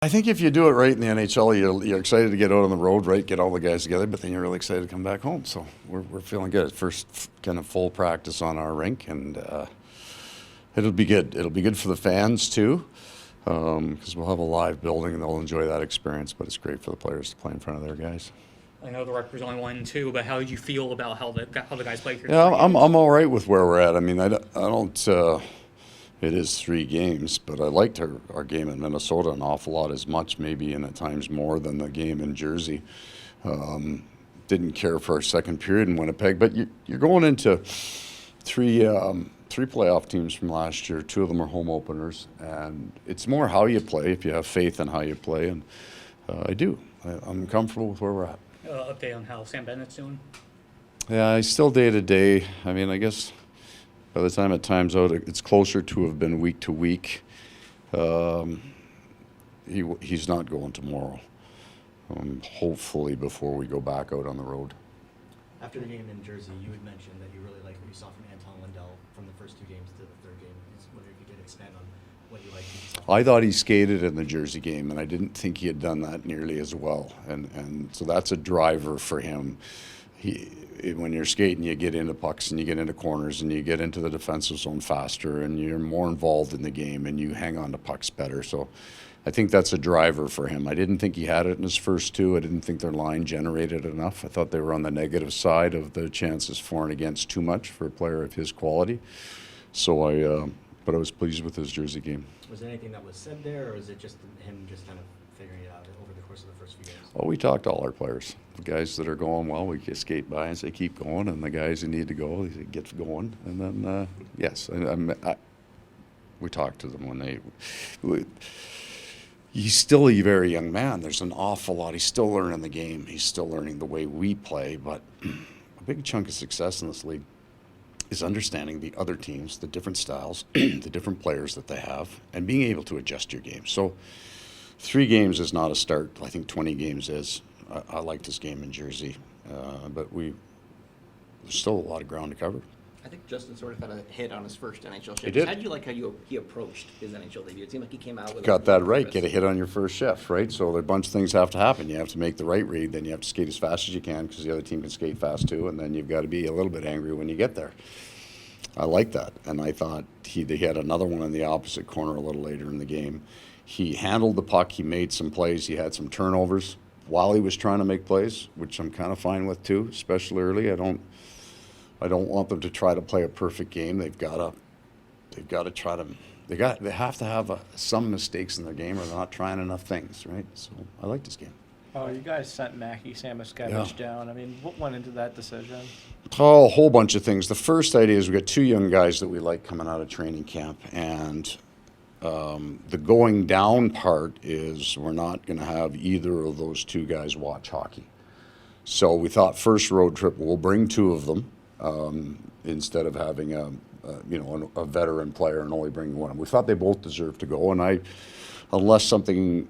I think if you do it right in the NHL, you're excited to get out on the road, right? Get all the guys together, but then you're really excited to come back home. So we're feeling good. First kind of full practice on our rink, and it'll be good. It'll be good for the fans too, because we'll have a live building and they'll enjoy that experience. But it's great for the players to play in front of their guys. I know the record's only 1-2, but how did you feel about how the guys played here? Yeah, I'm all right with where we're at. I mean, I don't. It is 3 games, but I liked our game in Minnesota an awful lot, as much, maybe, and at times more than the game in Jersey. Didn't care for our second period in Winnipeg, but you're going into three playoff teams from last year. 2 of them are home openers, and it's more how you play, if you have faith in how you play, and I do. I'm comfortable with where we're at. Update on how Sam Bennett's doing? Yeah, he's still day to day. I mean, I guess by the time it times out, it's closer to have been week to week. He's not going tomorrow. Hopefully before we go back out on the road. After the game in Jersey, you had mentioned that you really liked what you saw from Anton Lundell from the first 2 games to the third game. I was wondering if you could expand on what you liked. I thought he skated in the Jersey game, and I didn't think he had done that nearly as well. And so that's a driver for him. When you're skating, you get into pucks and you get into corners and you get into the defensive zone faster and you're more involved in the game and you hang on to pucks better. So I think that's a driver for him. I didn't think he had it in his first 2. I didn't think their line generated enough. I thought they were on the negative side of the chances for and against too much for a player of his quality. So but I was pleased with his Jersey game. Was there anything that was said there, or is it just him just kind of figuring it out over the course of the first few games? Well, we talked to all our players. The guys that are going well, we just skate by and say keep going, and the guys who need to go, they get going. And then yes, we talked to them when he's still a very young man. There's an awful lot. He's still learning the game. He's still learning the way we play. But a big chunk of success in this league is understanding the other teams, the different styles, the different players that they have, and being able to adjust your game. So 3 games is not a start. I think 20 games is. I liked this game in Jersey, but there's still a lot of ground to cover. I think Justin sort of had a hit on his first NHL shift. He did. How did you like how he approached his NHL debut? It seemed like he came out with Got that right. Get a hit on your first shift, right? So a bunch of things have to happen. You have to make the right read, then you have to skate as fast as you can because the other team can skate fast too, and then you've got to be a little bit angry when you get there. I like that, and I thought he had another one in the opposite corner a little later in the game. He handled the puck. He made some plays. He had some turnovers while he was trying to make plays, which I'm kind of fine with too, especially early. I don't want them to try to play a perfect game. They have to have some mistakes in their game, or they're not trying enough things, right? So I like this game. Oh, you guys sent Mackie Samoskevich down. I mean, what went into that decision? Oh, a whole bunch of things. The first idea is we got 2 young guys that we like coming out of training camp, and the going down part is we're not going to have either of those 2 guys watch hockey. So we thought first road trip we'll bring 2 of them instead of having a veteran player and only bringing one. We thought they both deserved to go, and unless something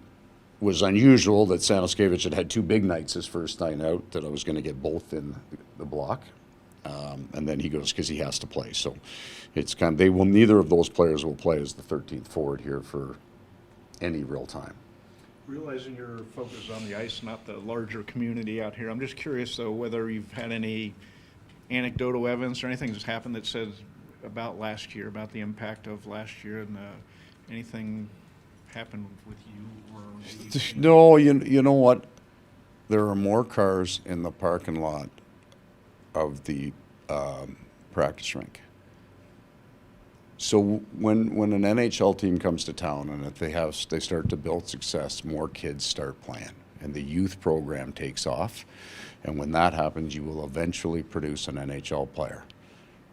was unusual that Samoskevich had 2 big nights his first night out, that I was going to get both in the block. And then he goes because he has to play. So it's neither of those players will play as the 13th forward here for any real time. Realizing you're focused on the ice, not the larger community out here, I'm just curious though whether you've had any anecdotal evidence or anything that's happened that says about last year, about the impact of last year, and anything happened with you or No, you know what? There are more cars in the parking lot of the practice rink. So when an NHL team comes to town and if they start to build success, more kids start playing, and the youth program takes off. And when that happens, you will eventually produce an NHL player.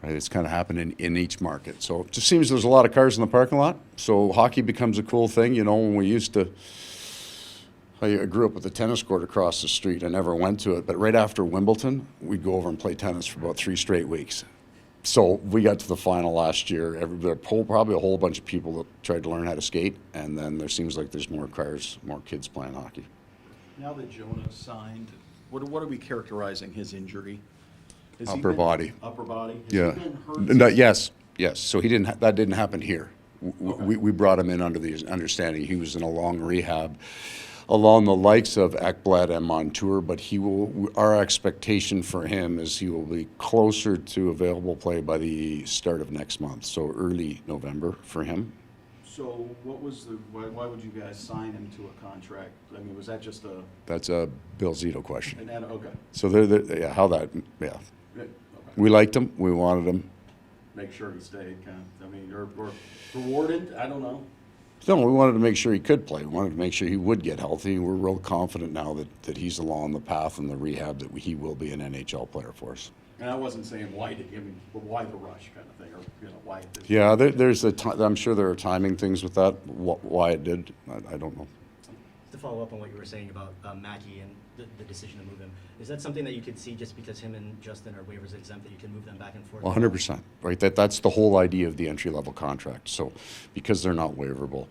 Right? It's kind of happening in each market. So it just seems there's a lot of cars in the parking lot. So hockey becomes a cool thing. You know, when we used to, I grew up with a tennis court across the street. I never went to it. But right after Wimbledon, we'd go over and play tennis for about 3 straight weeks. So we got to the final last year. There were probably a whole bunch of people that tried to learn how to skate. And then there seems like there's more cars, more kids playing hockey. Now that Jonah signed, what are we characterizing his injury? Upper body. Upper body? Has Yeah. he been hurt? Yes. So that didn't happen here. We brought him in under the understanding he was in a long rehab along the likes of Ekblad and Montour, but our expectation for him is he will be closer to available play by the start of next month, so early November for him. So what was why would you guys sign him to a contract? I mean, was that just That's a Bill Zito question. okay. So yeah, Okay. we liked him, we wanted him. Make sure he stayed, kind of, I mean, or rewarded, I don't know. No, we wanted to make sure he could play. We wanted to make sure he would get healthy. We're real confident now that he's along the path in the rehab that he will be an NHL player for us. And I wasn't saying why but why the rush kind of thing, or, why this? Yeah, there's I'm sure there are timing things with that. Why it did, I don't know. To follow up on what you were saying about Mackey and the decision to move him, is that something that you could see just because him and Justin are waivers exempt, that you can move them back and forth? 100%, right? That's the whole idea of the entry-level contract. So because they're not waiverable,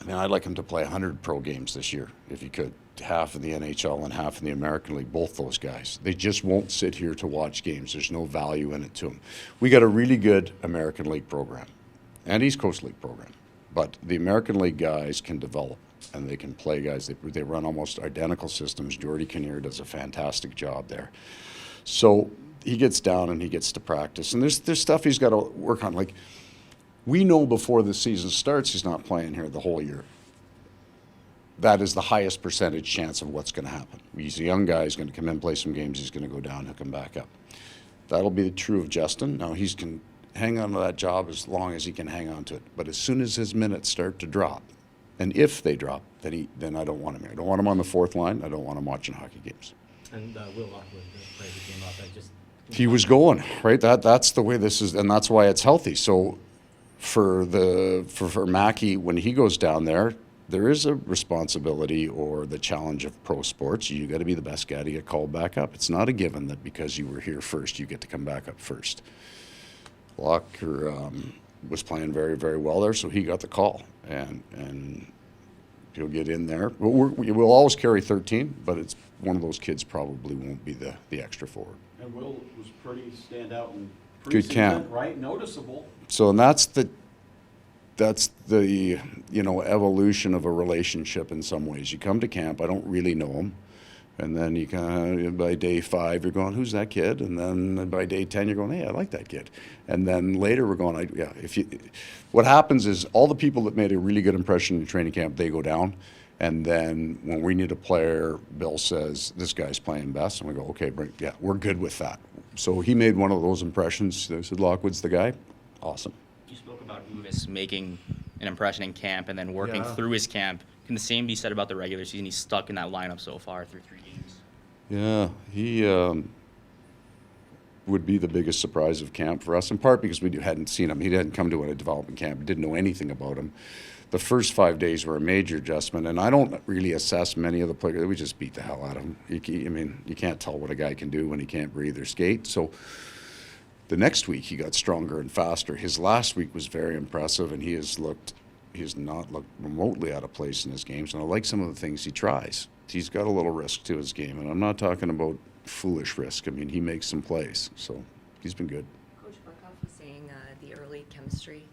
I mean, I'd like him to play 100 pro games this year, if he could. Half in the NHL and half in the American League, both those guys. They just won't sit here to watch games. There's no value in it to them. We got a really good American League program and East Coast League program, but the American League guys can develop and they can play guys. They run almost identical systems. Jordy Kinnear does a fantastic job there. So he gets down and he gets to practice, and there's stuff he's got to work on. Like, we know before the season starts he's not playing here the whole year. That is the highest percentage chance of what's going to happen. He's a young guy. He's going to come in, play some games. He's going to go down. He'll come back up. That'll be true of Justin. Now, he can hang on to that job as long as he can hang on to it. But as soon as his minutes start to drop, and if they drop, then I don't want him here. I don't want him on the fourth line. I don't want him watching hockey games. And Will Lockwood, the player who came up, He was going, right? That's the way this is, and that's why it's healthy. So for Mackey, when he goes down there is a responsibility or the challenge of pro sports. You got to be the best guy to get called back up. It's not a given that because you were here first, you get to come back up first. Locker was playing very, very well there, so he got the call, and he'll get in there. We'll always carry 13, but it's one of those kids probably won't be the extra forward. And Will was pretty standout and Good camp, right? Noticeable. So, and that's the evolution of a relationship in some ways. You come to camp, I don't really know him, and then you kind of, by day 5 you're going, who's that kid? And then by day 10 you're going, hey, I like that kid. And then later we're going, what happens is all the people that made a really good impression in training camp, they go down, and then when we need a player, Bill says this guy's playing best, and we go, okay, we're good with that. So he made one of those impressions. They said Lockwood's the guy. Awesome. You spoke about Uvis making an impression in camp and then working through his camp. Can the same be said about the regular season? He's stuck in that lineup so far through 3 games. Yeah, he would be the biggest surprise of camp for us, in part because we hadn't seen him. He hadn't come to a development camp. Didn't know anything about him. The first 5 days were a major adjustment, and I don't really assess many of the players. We just beat the hell out of them. You can't tell what a guy can do when he can't breathe or skate. So the next week he got stronger and faster. His last week was very impressive, and he has not looked remotely out of place in his games. And I like some of the things he tries. He's got a little risk to his game, and I'm not talking about foolish risk. I mean, he makes some plays, so he's been good. Coach Burkhoff was saying the early chemistry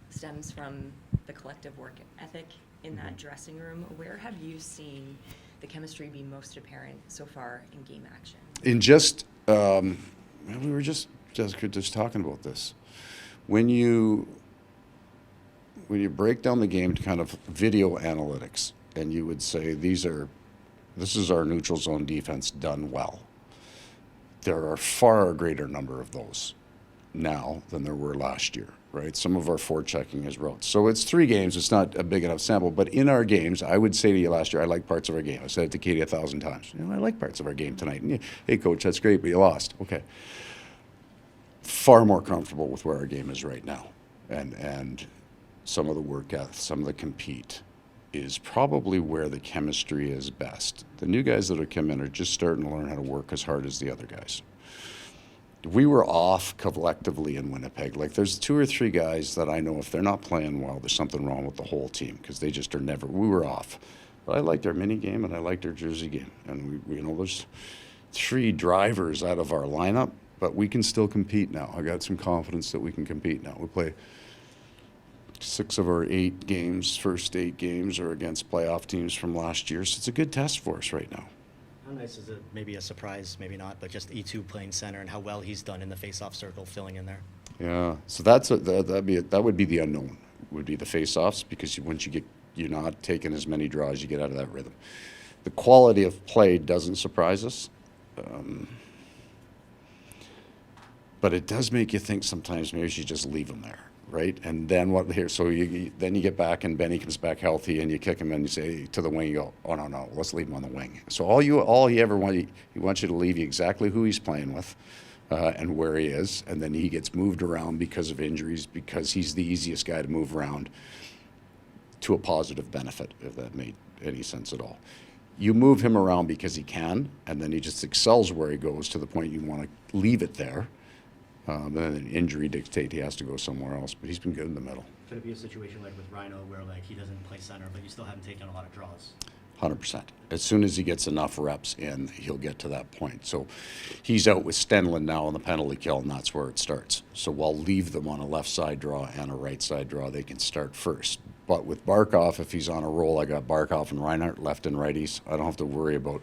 stems from the collective work ethic in that dressing room. Where have you seen the chemistry be most apparent so far in game action? In just, we were just talking about this. When you break down the game to kind of video analytics, and you would say this is our neutral zone defense done well. There are far greater number of those now than there were last year, right? Some of our forechecking is rotes. So it's 3 games. It's not a big enough sample. But in our games, I would say to you last year, I like parts of our game. I said it to Katie 1,000 times. I like parts of our game tonight. And hey, Coach, that's great, but you lost. Okay. Far more comfortable with where our game is right now. And some of the work ethic, some of the compete is probably where the chemistry is best. The new guys that have come in are just starting to learn how to work as hard as the other guys. We were off collectively in Winnipeg. Like, there's 2 or 3 guys that I know if they're not playing well, there's something wrong with the whole team because they just are never. We were off. But I liked our mini game and I liked our jersey game. And there's 3 drivers out of our lineup, but we can still compete now. I got some confidence that we can compete now. We play 6 of our 8 games, first 8 games, are against playoff teams from last year. So it's a good test for us right now. How nice is it, maybe a surprise, maybe not, but just E2 playing center and how well he's done in the face-off circle, filling in there? Yeah, so that would be the unknown, would be the face-offs, because once you're not taking as many draws, you get out of that rhythm. The quality of play doesn't surprise us, but it does make you think sometimes maybe you should just leave him there, right? And then what here? So then you get back, and Benny comes back healthy, and you kick him, and you say to the wing, you go, oh no, let's leave him on the wing. So all he ever wants, he wants you to leave you exactly who he's playing with. And where he is, and then he gets moved around because of injuries, because he's the easiest guy to move around to a positive benefit, if that made any sense at all. You move him around because he can, and then he just excels where he goes to the point you want to leave it there. Then an injury dictate he has to go somewhere else, but he's been good in the middle. Could it be a situation like with Rhino where like he doesn't play center, but you still haven't taken a lot of draws? 100%. As soon as he gets enough reps in, he'll get to that point. So he's out with Stenlin now on the penalty kill, and that's where it starts. So we'll leave them on a left side draw and a right side draw. They can start first. But with Barkov, if he's on a roll, I got Barkov and Reinhardt left and righties. I don't have to worry about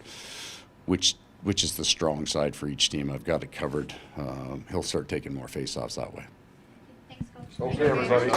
which is the strong side for each team. I've got it covered. He'll start taking more faceoffs that way. Thanks, Coach. Okay, everybody.